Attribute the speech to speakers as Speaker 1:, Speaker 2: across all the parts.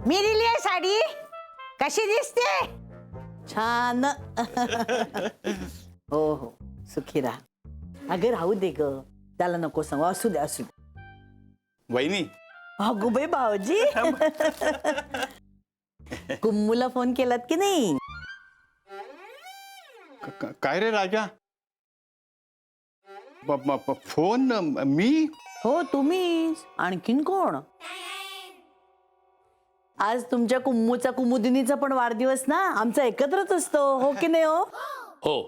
Speaker 1: मी दिली आहे साडी, कशी दिसते?
Speaker 2: छान. हो हो, सुखी राहा. अगं राहू दे ग, त्याला नको सांगू. असू दे असू दे.
Speaker 3: वहिनी,
Speaker 2: अगो बाई भाऊजी. कुम्मूला फोन केलात की नाही?
Speaker 3: काय रे राजा? फोन मी?
Speaker 2: हो तुम्ही. आणखीन कोण? आज तुमच्या कुम्मूचा कुमुदिनीचा पण वाढदिवस ना, आमचा एकत्रच असतो. हो की नाही? हो
Speaker 4: हो.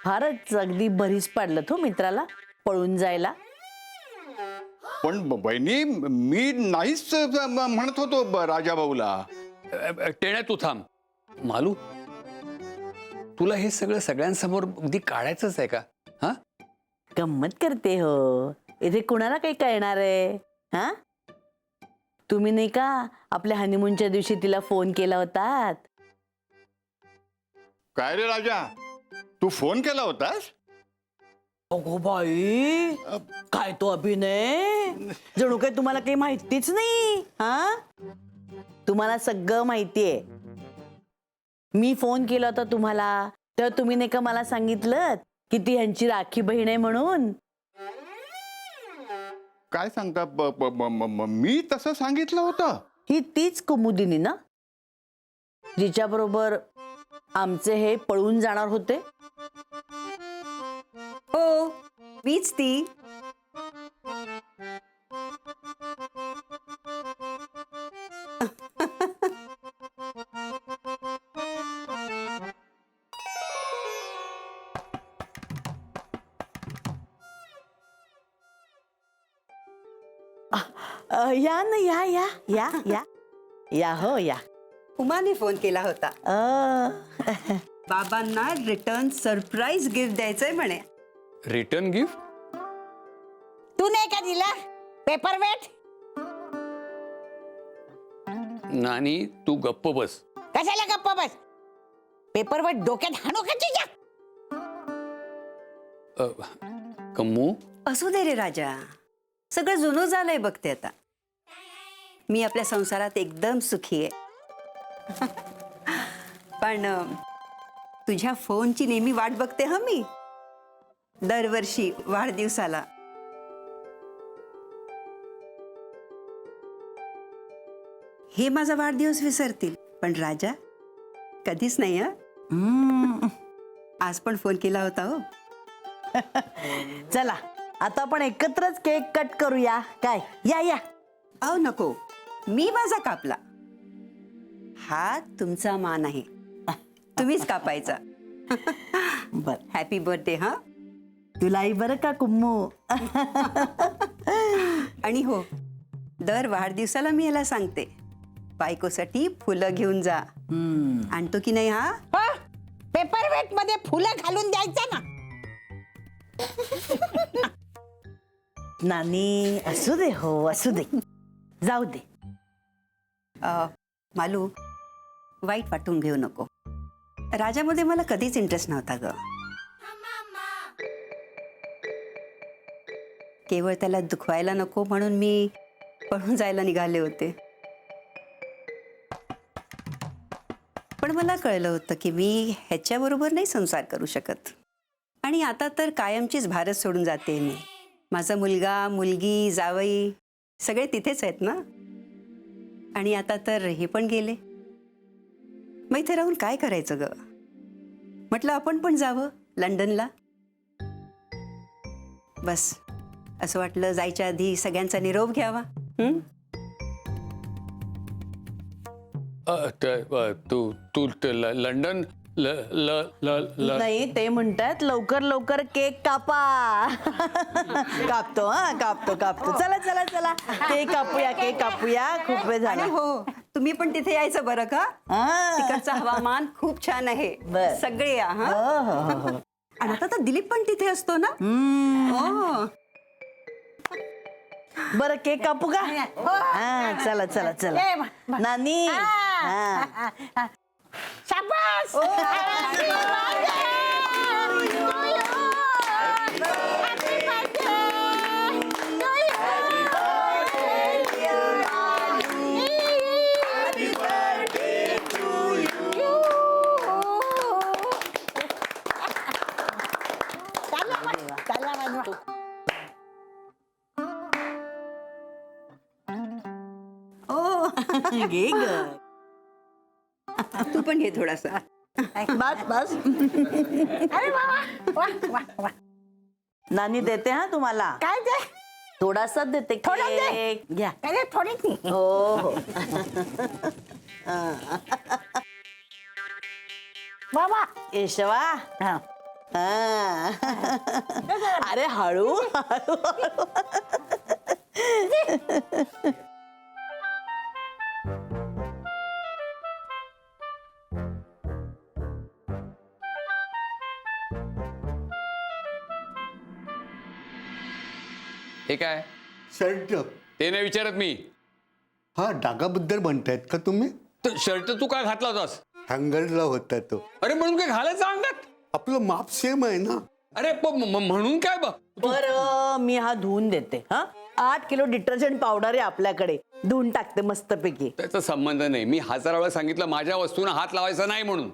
Speaker 2: फारच अगदी भरीस पाडलं तो मित्राला पळून जायला.
Speaker 3: पण वहिनी, मी नाहीच म्हणत होतो राजा भाऊला.
Speaker 4: टेण्या तू थांब. मालू, तुला हे सगळं सगळ्यांसमोर अगदी काढायचंच आहे का? हा,
Speaker 2: गंमत करते हो. इथे कुणाला काही कळणार आहे? हा, तुम्ही नाही का आपल्या हनीमूनच्या दिवशी तिला फोन केला होता?
Speaker 3: काय रे राजा, तू फोन केला होतास?
Speaker 2: अगो बाई, काय तो अभिनय. जणू काही तुम्हाला काही माहितीच नाही. हा, तुम्हाला सगळं माहितीये. मी फोन केला होता तुम्हाला, तेव्हा तुम्ही नाही का मला सांगितलं की ती ह्यांची राखी बहीण आहे म्हणून.
Speaker 3: काय सांगता? मी तसं सांगितलं होतं?
Speaker 2: ही तीच कुमुदिनी ना, जिच्या बरोबर आमचे हे पळून जाणार होते?
Speaker 5: हो, मीच ती.
Speaker 2: या ना, या या या या या. हो या.
Speaker 5: उमाने फोन केला होता. बाबांना रिटर्न सरप्राईज गिफ्ट द्यायचंय म्हणे.
Speaker 4: Return gift?
Speaker 1: तू नाही का दिला पेपर वेट?
Speaker 4: नानी, तू गप्प बस.
Speaker 1: कशाला गप्प बस? पेपर वेट डोक्यात हाणू का तुझ्या?
Speaker 4: कम्मू,
Speaker 5: असू दे रे राजा, सगळं जुनं झालंय बघते आता. मी आपल्या संसारात एकदम सुखी आहे. पण तुझ्या फोनची नेहमी वाट बघते हा मी, दरवर्षी वाढदिवसाला. हे माझा वाढदिवस विसरतील, पण राजा कधीच नाही. आज पण फोन केला होता. हो,
Speaker 2: चला आता आपण एकत्रच केक कट करूया काय? या या.
Speaker 5: अहो नको, मी माझा कापला. हा तुमचा मान आहे, तुम्हीच कापायचा.
Speaker 2: बर,
Speaker 5: हॅपी बर्थडे. हा,
Speaker 2: तुलाही बरं का कुम्मू.
Speaker 5: आणि हो, दर वाढदिवसाला मी याला सांगते, बायकोसाठी फुलं घेऊन जा. आणतो की नाही? हा,
Speaker 1: पेपर वेट मध्ये फुलं घालून द्यायचं ना.
Speaker 2: नानी, असू दे. हो असू दे, जाऊ दे.
Speaker 5: मालू, वाईट वाटून घेऊ नको. राजामध्ये मला कधीच इंटरेस्ट नव्हता ग. केवळ त्याला दुखवायला नको म्हणून मी पळून जायला निघाले होते. पण मला कळलं होतं की मी ह्याच्याबरोबर नाही संसार करू शकत. आणि आता तर कायमचीच भारत सोडून जाते मी. माझा मुलगा, मुलगी, जावई सगळे तिथेच आहेत ना. आणि आता तर हे पण गेले. मग इथे राहून काय करायचं ग? म्हटलं आपण पण जावं लंडनला. बस असं वाटलं जायच्या आधी सगळ्यांचा निरोप घ्यावा.
Speaker 4: तू लंडन
Speaker 2: नाही, ते म्हणतात लवकर लवकर केक कापा. कापतो. हा, कापतो कापतो. चला चला चला, केक कापूया, केक कापूया. खूप वेळ झाला.
Speaker 5: आणि हो, तुम्ही पण तिथे यायचं बरं का? तिकडचं हवामान खूप छान आहे.
Speaker 2: बर.
Speaker 5: सगळे या. हा,
Speaker 2: हो.
Speaker 5: आणि आता तर दिलीप पण तिथे असतो ना. हो,
Speaker 2: बरं, केक कापू का? हा, चला चला चला. नानी,
Speaker 1: शाबास.
Speaker 2: घे ग.
Speaker 5: तू पण घे थोडासा.
Speaker 2: बस बस.
Speaker 1: अरे वा वा वा वा.
Speaker 2: नानी देते हा तुम्हाला.
Speaker 1: काय ते
Speaker 2: थोडासाच देते
Speaker 1: थोडा दे.
Speaker 2: केक. घ्या.
Speaker 1: अरे थोडीच नाही.
Speaker 2: हो हो.
Speaker 1: वा वा.
Speaker 2: केशवा.
Speaker 1: हा.
Speaker 2: हा. अरे हळू हळू हळू.
Speaker 4: हे काय
Speaker 3: शर्ट.
Speaker 4: ते नाही विचारत मी.
Speaker 3: हा डागाबद्दल म्हणतायत का तुम्ही?
Speaker 4: तर शर्ट तू काय घातला होतास?
Speaker 3: हँगरला होता तो.
Speaker 4: अरे म्हणून काय घालायचं अंगात?
Speaker 3: आपलं माप सेम आहे ना.
Speaker 4: अरे म्हणून काय बघ.
Speaker 2: बरं मी हा धुवून देते. हा 8 किलो डिटर्जंट पावडर आहे आपल्याकडे. धुवून टाकते मस्तपैकी.
Speaker 4: त्याचा संबंध नाही. मी 1000 वेळा सांगितलं माझ्या वस्तूंना हात लावायचा नाही म्हणून.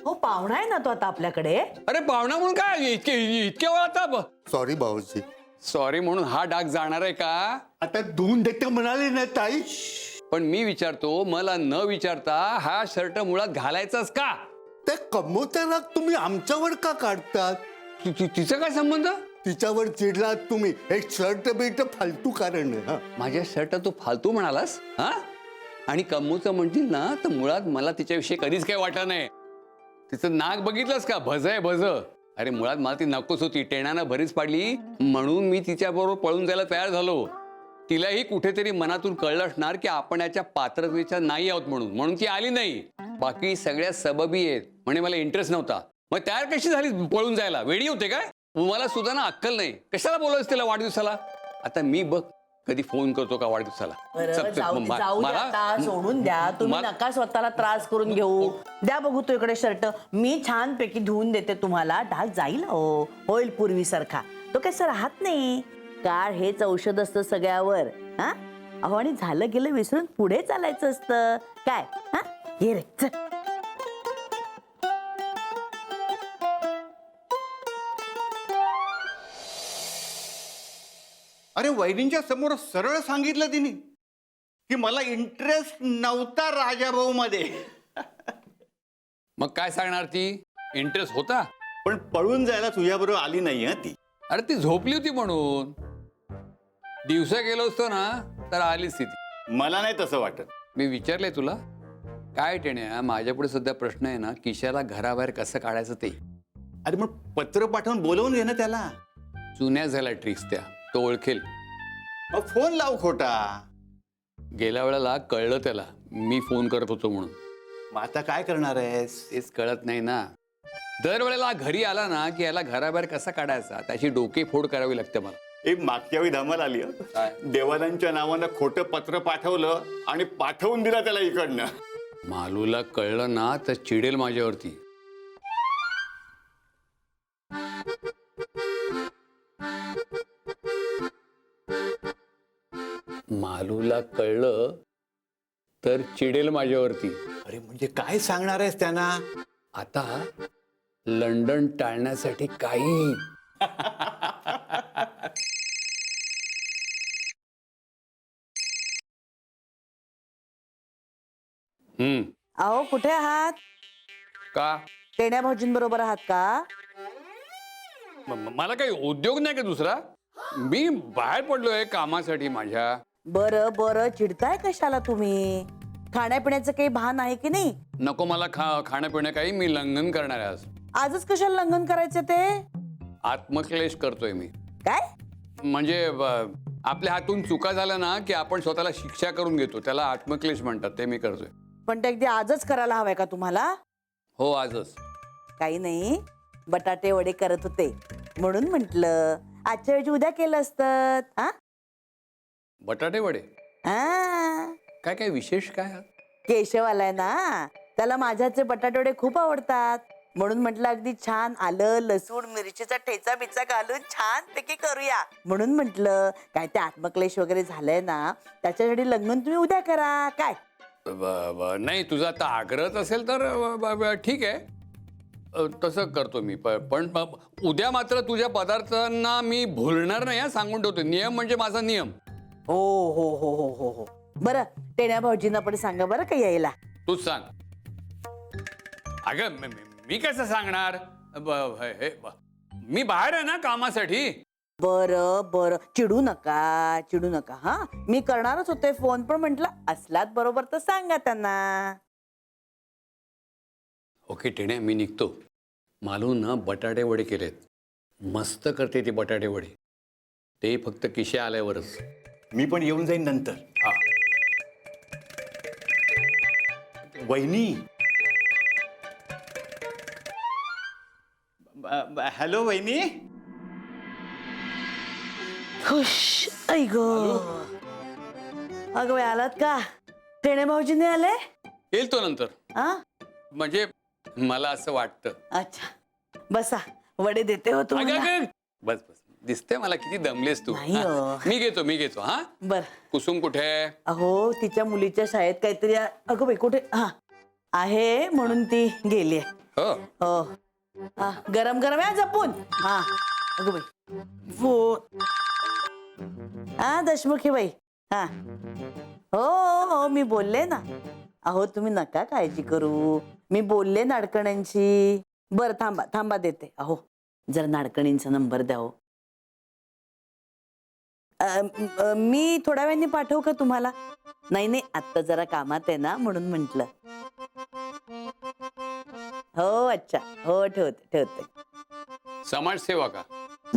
Speaker 2: हो पाहुणा आहे ना तो आता आपल्याकडे.
Speaker 4: अरे पाहुणा म्हणून काय इतके वेळा आता
Speaker 3: सॉरी भाऊजी.
Speaker 4: सॉरी म्हणून हा डाग जाणार आहे का?
Speaker 3: आता धुवून देते म्हणाले ना ताई.
Speaker 4: पण मी विचारतो, मला न विचारता हा शर्ट मुळात घालायचाच का?
Speaker 3: ते कमवताना तुम्ही आमच्यावर का काढतात?
Speaker 4: तिचा काय संबंध?
Speaker 3: तिच्यावर चिडलात तुम्ही. एक शर्ट बिर्ट फालतू कारण आहे. हा.
Speaker 4: माझ्या शर्ट तू फालतू म्हणालास हा? आणि कमूचं म्हणतील ना तर मुळात मला तिच्याविषयी कधीच काही वाटलं नाही. तिचं नाक बघितलंस का? भज आहे भज. अरे मुळात मला ती नकोच होती. टेणानं भरीच पाडली म्हणून मी तिच्याबरोबर पळून जायला तयार झालो. तिलाही कुठेतरी मनातून कळलं असणार की आपण याच्या पात्रतेच्या नाही आहोत म्हणून ती आली नाही. बाकी सगळ्या सबबी आहेत. म्हणजे मला इंटरेस्ट नव्हता. मग तयार कशी झाली पळून जायला? वेडी होते काय? मला सुद्धा ना अक्कल नाही. कशाला बोलायचं तिला वाढदिवसाला? आता मी बघ कधी फोन करतो का वाढदिवसाला?
Speaker 2: बरं,
Speaker 4: चल, चल,
Speaker 2: जाऊ
Speaker 4: मग
Speaker 2: जाऊ दे
Speaker 4: मला-
Speaker 2: आता. सोडून द्या तुम्ही.
Speaker 4: मला-
Speaker 2: नका स्वतःला त्रास करून घेऊ. द्या बघू तो इकडे शर्ट. मी छान पैकी धुवून देते तुम्हाला. डाग जाईल हो. होईल पूर्वीसारखा. तो कसं राहत नाही. काळ हेच औषध असतं सगळ्यावर. हा अहो आणि झालं गेलं विसरून पुढे चालायचं असतं. काय हा ये रे चल.
Speaker 3: अरे वहिनींच्या समोर सरळ सांगितलं तिने की मला इंटरेस्ट नव्हता राजाभाऊ मध्ये.
Speaker 4: मग काय सांगणार ती? इंटरेस्ट होता.
Speaker 3: पण पळून जायला तुझ्याबरोबर आली नाही हं ती.
Speaker 4: अरे ती झोपली होती म्हणून. दिवसा गेलो असतो ना तर आलीच ती.
Speaker 3: मला नाही तसं वाटत.
Speaker 4: मी विचारलंय तुला काय टेण्या? माझ्यापुढे सध्या प्रश्न आहे ना, किशाला घराबाहेर कसं काढायचं ते.
Speaker 3: अरे मग पत्र पाठवून बोलवून घे ना त्याला.
Speaker 4: जुन्या झाल्या ट्रिक्स त्या. तो ओळखेल.
Speaker 3: फोन लाव खोटा.
Speaker 4: गेल्या वेळेला कळलं त्याला मी फोन करत होतो म्हणून.
Speaker 3: मग आता काय करणार आहेस?
Speaker 4: तेच कळत नाही ना. दरवेळेला घरी आला ना की याला घराबाहेर कसा काढायचा त्याची डोके फोड करावी लागते मला.
Speaker 3: एक मागच्या वेळी धमाल आली हं.
Speaker 4: काय?
Speaker 3: देवालांच्या नावानं खोटं पत्र पाठवलं आणि पाठवून दिला त्याला इकडनं.
Speaker 4: मालूला कळलं ना तर चिडेल माझ्यावरती. मालूला कळलं तर चिडेल माझ्यावरती.
Speaker 3: अरे म्हणजे काय सांगणार आहेस त्यांना?
Speaker 4: आता लंडन टाळण्यासाठी काही.
Speaker 2: अहो कुठे आहात?
Speaker 4: का?
Speaker 2: टेण्या भाऊजींबरोबर आहात का?
Speaker 4: मला काही उद्योग नाही का दुसरा? मी बाहेर पडलोय कामासाठी माझ्या.
Speaker 2: बरं बरं चिडताय कशाला तुम्ही? खाण्यापिण्याचं काही भान आहे की नाही?
Speaker 4: नको मला खाणं पिणं काही. मी लंघन करणार आहे आज.
Speaker 2: आजच कशाला लंघन करायचं ते?
Speaker 4: आत्मक्लेश करतोय मी.
Speaker 2: काय?
Speaker 4: म्हणजे आपल्या हातून चुका झाल्या ना की आपण स्वतःला शिक्षा करून घेतो. त्याला आत्मक्लेश म्हणतात. ते मी करतोय.
Speaker 2: पण ते अगदी आजच करायला हवंय का तुम्हाला?
Speaker 4: हो आजच.
Speaker 2: काही नाही. बटाटे वडे करत होते म्हणून म्हंटल आजच्या वेळी उद्या केलं असतं. हा
Speaker 4: बटाटे वडे?
Speaker 2: हा.
Speaker 4: काय काय विशेष काय?
Speaker 2: केशव आलाय ना, त्याला माझ्याचे बटाटे वडे खूप आवडतात म्हणून म्हटलं अगदी छान आलं लसूण मिरचीचा ठेचा बिचा घालून छान पैकी करूया म्हणून म्हटलं. काय ते आत्मक्लेश वगैरे झालंय ना त्याच्यासाठी लग्न तुम्ही उद्या करा. काय
Speaker 4: नाही तुझा आता आग्रहच असेल तर ठीक आहे. तसं करतो मी. पण उद्या मात्र तुझ्या पदार्थांना मी भुलणार नाही. सांगून ठेवतो. नियम म्हणजे माझा नियम.
Speaker 2: हो हो हो हो हो हो बरं टेण्या भाऊजींना पण सांगा बरं का यायला.
Speaker 4: तूच सांग. अगं मी कसं सांगणार? मी बाहेर आहे ना कामासाठी.
Speaker 2: बरं बरं चिडू नका हा. मी करणारच होते फोन पण म्हंटल असलात बरोबर तर सांगा त्यांना.
Speaker 4: ओके टेण्या, मी निघतो. मालू ना बटाटे वडे केलेत, मस्त करते ती बटाटे वडे. ते फक्त किशे आल्यावरच.
Speaker 3: मी पण येऊन जाईन नंतर.
Speaker 4: हा.
Speaker 3: वहिनी. हॅलो वहिनी.
Speaker 2: खुश ऐ ग. अगं बाई आलात का? टेणे भाऊजीने आले?
Speaker 4: येईल तो नंतर.
Speaker 2: हा
Speaker 4: म्हणजे मला असं वाटतं.
Speaker 2: अच्छा बसा, वडे देते हो
Speaker 4: अगं,
Speaker 2: तुम्हाला.
Speaker 4: अगं. बस बस, दिसते मला किती दमलेस तू.
Speaker 2: नाही हो.
Speaker 4: हा, मी घेतो हा.
Speaker 2: बर.
Speaker 4: कुसुम कुठे आहे?
Speaker 2: अहो तिच्या मुलीच्या शाळेत काहीतरी अगं बाई कुठे हा आहे म्हणून ती गेली.
Speaker 4: हो.
Speaker 2: हो हा, गरम गरम आहे जपून. हा अगं बाई फोन. हा दशमुखी बाई. हा हो हो मी बोलले ना. अहो तुम्ही नका काळजी करू, मी बोलले नाडकण्यांची. बरं थांबा थांबा देते. अहो जरा नाडकणींचा नंबर द्या हो. मी थोड्या वेळाने पाठवू का तुम्हाला? नाही आत्ता जरा कामात आहे ना म्हणून म्हंटल. हो अच्छा हो ठेवते.
Speaker 4: समाजसेवा का?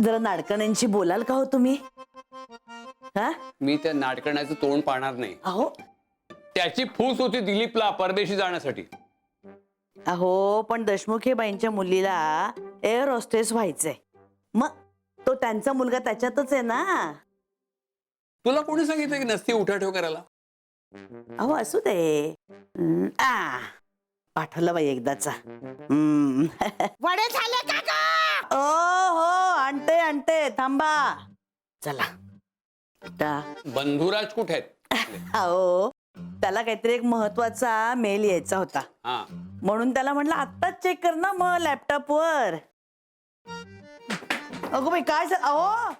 Speaker 2: जरा नाडकण्यांशी बोलाल का हो तुम्ही? हा
Speaker 4: मी त्या नाटकण्याचं तोंड पाहणार नाही.
Speaker 2: अहो
Speaker 4: त्याची फूस होती दिलीपला परदेशी जाण्यासाठी.
Speaker 2: अहो पण दशमुखी बाईंच्या मुलीला एअर होस्टेस व्हायचंय. मग तो त्यांचा मुलगा त्याच्यातच आहे ना.
Speaker 4: तुला कोणी सांगितलं की नसती उठाठेव करायला?
Speaker 2: अहो असू दे. पाठवलं बाई एकदाचा.
Speaker 1: वडे झाले का ग?
Speaker 2: हो आणते थांबा. चला
Speaker 4: बंधुराज कुठे आहेत?
Speaker 2: अहो त्याला काहीतरी एक महत्वाचा मेल यायचा होता
Speaker 4: हा.
Speaker 2: म्हणून त्याला म्हटलं आत्ताच चेक कर ना मग लॅपटॉप वर. अगो बाई काय झालं? अहो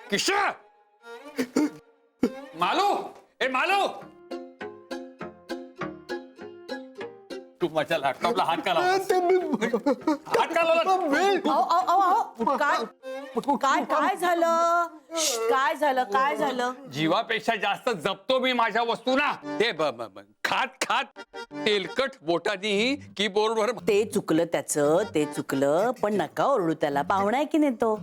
Speaker 4: किशा मालू तू माझ्या लॅपटॉपला हात का लावलास? हात का लावलास?
Speaker 2: अहो काय झालं? काय झालं?
Speaker 4: जीवापेक्षा जास्त जपतो मी माझ्या वस्तूना. ते खात तेलकट बोटांनी कीबोर्डवर.
Speaker 2: ते चुकलं ते चुकलं पण नका ओरडू त्याला. पाहुणा आहे की नाही तो.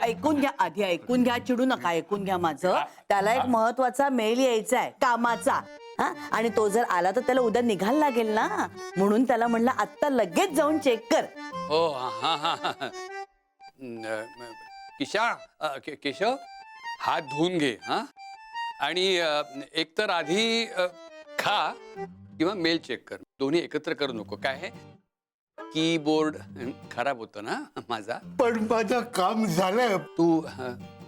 Speaker 2: ऐकून घ्या आधी, ऐकून घ्या, चिडू नका. ऐकून घ्या माझं. त्याला एक महत्वाचा मेल यायचा आहे कामाचा. हा आणि तो जर आला तर त्याला उद्या निघायला लागेल ना म्हणून त्याला म्हणलं आत्ता लगेच जाऊन चेक कर.
Speaker 4: हो हा. केशव हात धुवून घे हा. आणि एकतर आधी खा किंवा मेल चेक कर. दोन्ही एकत्र करू नको. काय आहे कीबोर्ड खराब होतो ना माझा.
Speaker 3: पण माझं काम झालं.
Speaker 4: तू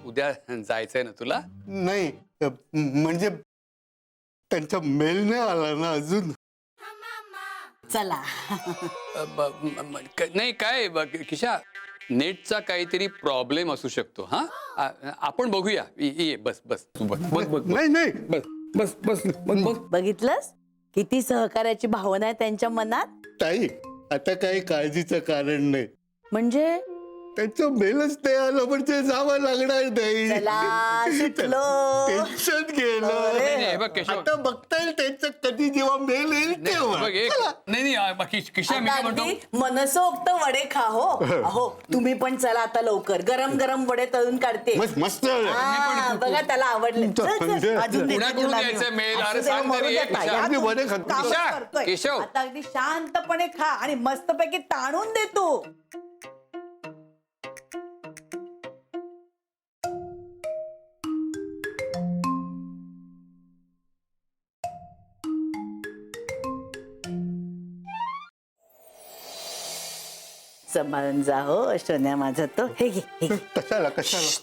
Speaker 4: उद्या जायचंय ना तुला?
Speaker 3: नाही म्हणजे त्यांचा मेल नाही आला ना अजून.
Speaker 2: चला.
Speaker 4: नाही काय किशा, नेटचा काहीतरी प्रॉब्लेम असू शकतो. हा आपण बघूया. ये बस तू बस.
Speaker 3: नाही
Speaker 4: बस.
Speaker 2: बघितलंस किती सहकार्याची भावना आहे त्यांच्या मनात.
Speaker 3: ताई आता काही काळजीचं कारण नाही.
Speaker 2: म्हणजे
Speaker 3: त्यांचं मेलच नाही आलं म्हणजे जावं लागणार नाही.
Speaker 2: चला सुटलो.
Speaker 3: टेन्शन गेलं.
Speaker 4: नाही, बघ केशव.
Speaker 3: आता बघता येईल त्यांचं कधी जेव्हा मेल येईल तेव्हा.
Speaker 4: नाही किशा मी काय म्हणतो,
Speaker 2: मनसोक्त वडे खा हो. अहो तुम्ही पण चला आता लवकर. गरम गरम वडे तळून काढते.
Speaker 3: मस्त
Speaker 2: हा, बघा त्याला आवडले. अजून देते
Speaker 4: पुण्याकडून
Speaker 2: तुला
Speaker 4: यायचंय
Speaker 2: मी.
Speaker 4: मेल. अरे
Speaker 2: असू दे,
Speaker 4: सांग
Speaker 2: मरू
Speaker 4: तरी
Speaker 2: दे
Speaker 4: एक
Speaker 2: ताई.
Speaker 4: विचार.
Speaker 3: आम्ही वडे खातो.
Speaker 2: कामच
Speaker 4: केशव,
Speaker 2: करतोय.
Speaker 4: केशव.
Speaker 2: आता अगदी शांतपणे खा आणि मस्तपैकी ताणून दे तू. सांभाळून जा हो सोन्या माझा तो. हे घे.
Speaker 3: कशाला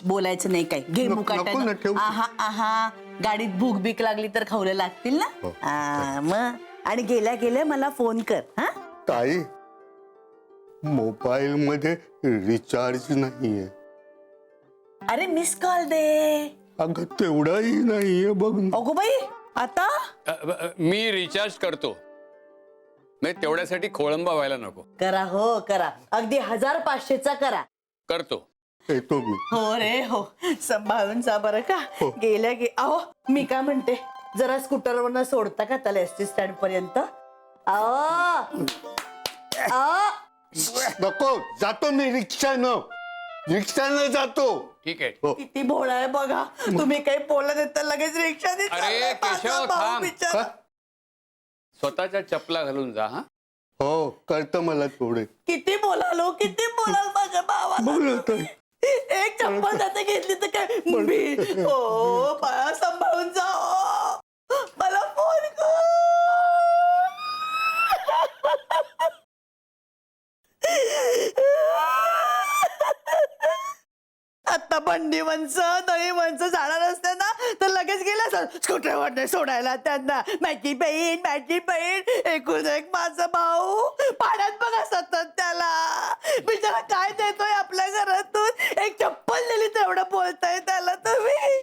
Speaker 2: बोलायचं नाही काय. घे
Speaker 3: नको ना,
Speaker 2: मुकाट्यानं.
Speaker 3: ठेव.
Speaker 2: आहा गाडीत भूक बीक लागली तर खावले लागतील ना. मग आणि गेल्या मला फोन कर. हा
Speaker 3: ताई मोबाईल मध्ये रिचार्ज नाहीये.
Speaker 2: अरे मिस कॉल दे.
Speaker 3: अगं तेवढाही नाहीये बघ.
Speaker 2: अगो बाई आता
Speaker 4: मी रिचार्ज करतो. नाही तेवढ्यासाठी खोळंबा व्हायला नको.
Speaker 2: करा हो करा. अगदी 1500चा करा.
Speaker 4: करतो.
Speaker 3: येतो मी.
Speaker 2: हो रे हो. सांभाळून जा बरं का. गेल्या गे अहो मी काय म्हणते जरा स्कूटरवरनं सोडता का त्याला एसटी स्टँड पर्यंत.
Speaker 3: नको, जातो मी रिक्षानं जातो.
Speaker 4: ठीक आहे.
Speaker 3: हो.
Speaker 2: किती भोळा आहे बघा. तुम्ही काही बोलत येत तर लगेच रिक्षा देत
Speaker 4: अरे,
Speaker 2: चाललाय. माझा
Speaker 4: केशव,
Speaker 2: भाऊ
Speaker 4: थांब.
Speaker 2: बिचारा.
Speaker 4: स्वतःच्या चपला घालून जा. हा
Speaker 3: हो कळतं मला थोडे.
Speaker 2: किती बोलालो किती बोलाल माझ्या भावाला.
Speaker 3: बोलत आहे.
Speaker 2: एक चप्पल जाते घेतली तर काय मी हो बाळा सांभाळून जा. मला फोन कर. आता बंडी माणसं दही माणसं जाणार असते ना तर लगेच गेला स्कूटरवर सोडायला त्यांना. माझी बहीण एकूण एक माझा भाऊ पाण्यात बघा सतत त्याला. बिचारा काय देतोय आपल्या घरातून. एक चप्पल दिली तेवढं बोलताय त्याला तुम्ही.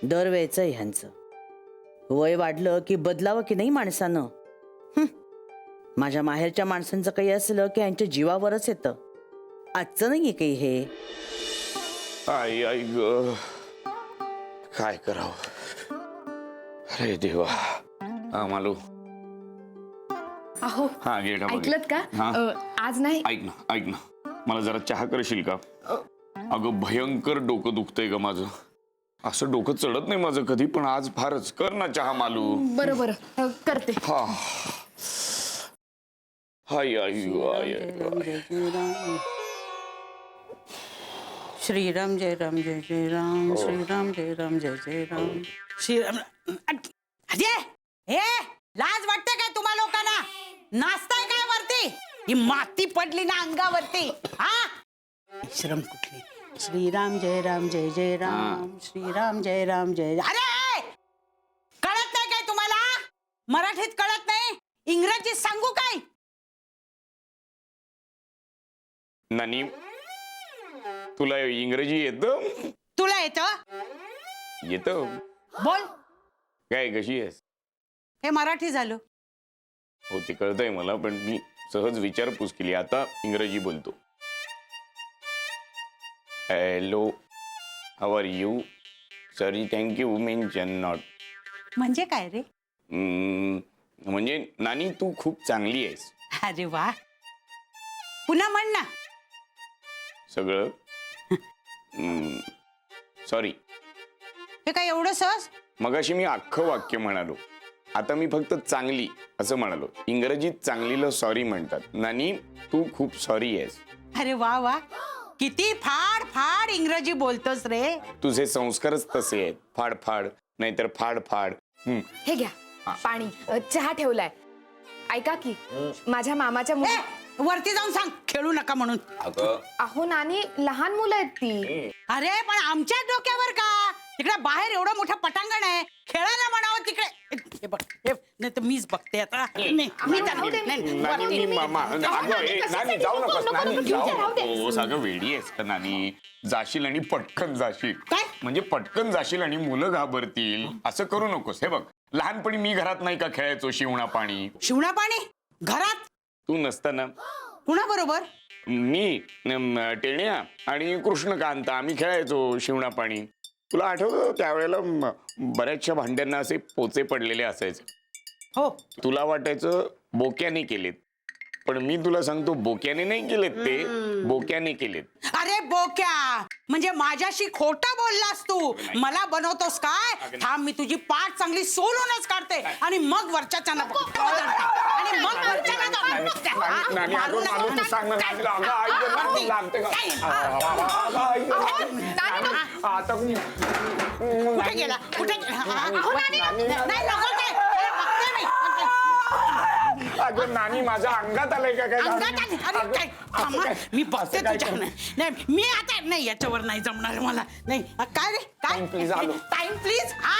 Speaker 2: दरवेळच ह्यांचं वय वाढलं की बदलावं की नाही माणसानं. माझ्या माहेरच्या माणसांचं काही असलं की यांच्या जीवावरच येतं. आजचं नाहीये काही हे.
Speaker 6: आई आई ग काय करावं. अरे देवा. हा मालू.
Speaker 7: अहो
Speaker 6: हा गेट
Speaker 7: ऐकलत का
Speaker 6: हा.
Speaker 7: आज नाही.
Speaker 6: ऐक ना मला जरा चहा करशील का. अगं भयंकर डोकं दुखतंय ग माझं. असं डोकं चढत नाही माझं कधी पण आज फारच. कर ना चहा मालू.
Speaker 7: बरं बरं करते.
Speaker 6: हा हाय आई ग आई.
Speaker 1: श्रीराम जय राम जय जय राम. श्रीराम जय राम जय जय राम. श्रीराम. अजय हे लाज वाटते काय तुम्हा लोकांना. नाचताय काय वरती. ही माती पडली ना अंगावरती. हा श्रम कुठली. श्रीराम जय राम जय जय राम. श्रीराम जय राम जय. अरे कळत नाही काय तुम्हाला. मराठीत कळत नाही इंग्रजीत सांगू काय.
Speaker 6: नानी तुला इंग्रजी येतं.
Speaker 1: तुला येतं
Speaker 6: येतं.
Speaker 1: बोल.
Speaker 6: काय कशी आहेस.
Speaker 1: हे मराठी झालं.
Speaker 6: हो ते कळतंय मला पण मी सहज विचारपूस केली. आता इंग्रजी बोलतो. Hello how are you. Sorry thank you mention not.
Speaker 1: म्हणजे काय रे.
Speaker 6: म्हणजे नानी तू खूप चांगली आहेस.
Speaker 1: अरे वा. पुन्हा म्हण ना.
Speaker 6: सगळं सॉरी.
Speaker 1: हे काय एवढं सहज.
Speaker 6: मगाशी मी अख्खं वाक्य म्हणालो. आता मी फक्त चांगली असं म्हणालो. इंग्रजीत चांगलीला सॉरी म्हणतात. नानी तू खूप सॉरी आहेस.
Speaker 1: अरे वा वा. किती फाड फाड इंग्रजी बोलतोस रे.
Speaker 6: तुझे संस्कारच तसे आहेत. फाड फाड नाहीतर फाड फाड.
Speaker 7: हे घ्या पाणी. चहा ठेवलाय. ऐका की माझ्या मामाच्या
Speaker 1: ए, वरती जाऊन सांग खेळू नका म्हणून.
Speaker 7: अहो नानी लहान मुलं आहेत ती.
Speaker 1: अरे पण आमच्या डोक्यावर का. तिकडे बाहेर एवढं मोठं पटांगण आहे. खेळायला म्हणावं तिकडे. हे बघ हे नाही तर मीच बघते आता. नाही, मी
Speaker 7: राहू दे,
Speaker 1: नाही, नाही,
Speaker 6: नानी
Speaker 1: वरती.
Speaker 6: मी मामा नानी जाऊ नकोस. नानी
Speaker 7: राहू दे.
Speaker 6: जाऊ. सगळं वेडी आहेस का नानी. जाशील आणि पटकन जाशील.
Speaker 1: काय?
Speaker 6: म्हणजे पटकन जाशील आणि मुलं घाबरतील. असं करू नकोस. हे बघ लहानपणी मी घरात नाही का खेळायचो शिवणा पाणी.
Speaker 1: शिवणा पाणी घरात.
Speaker 6: तू नसताना
Speaker 1: कुणा बरोबर.
Speaker 6: मी टेण्या आणि कृष्णकांत आम्ही खेळायचो शिवणा पाणी. तुला आठवतं त्यावेळेला बऱ्याचशा भांड्यांना असे पोचे पडलेले असायचे.
Speaker 1: हो
Speaker 6: तुला वाटायचं बोक्याने केलेत पण मी तुला सांगतो बोक्याने नाही केलेत ते. बोक्याने केलेत.
Speaker 1: अरे बोक्या म्हणजे माझ्याशी खोटं बोललास तू. मला बनवतोस काय. थांब मी तुझी पाठ चांगली सोलूनच काढते आणि मग वरच्या आणि मग कुठे गेला कुठे. नाही नको काय. अरे, बघते मी.
Speaker 6: अगं नानी माझ्या अंगात आलंय का काय.
Speaker 1: अंगात आली. अरे काय थांबा, मी बघते तुझ्या. नाही मी आता नाही याच्यावर नाही जमणार मला. नाही काय रे काय
Speaker 6: Time please, आलो.
Speaker 1: Time please. हा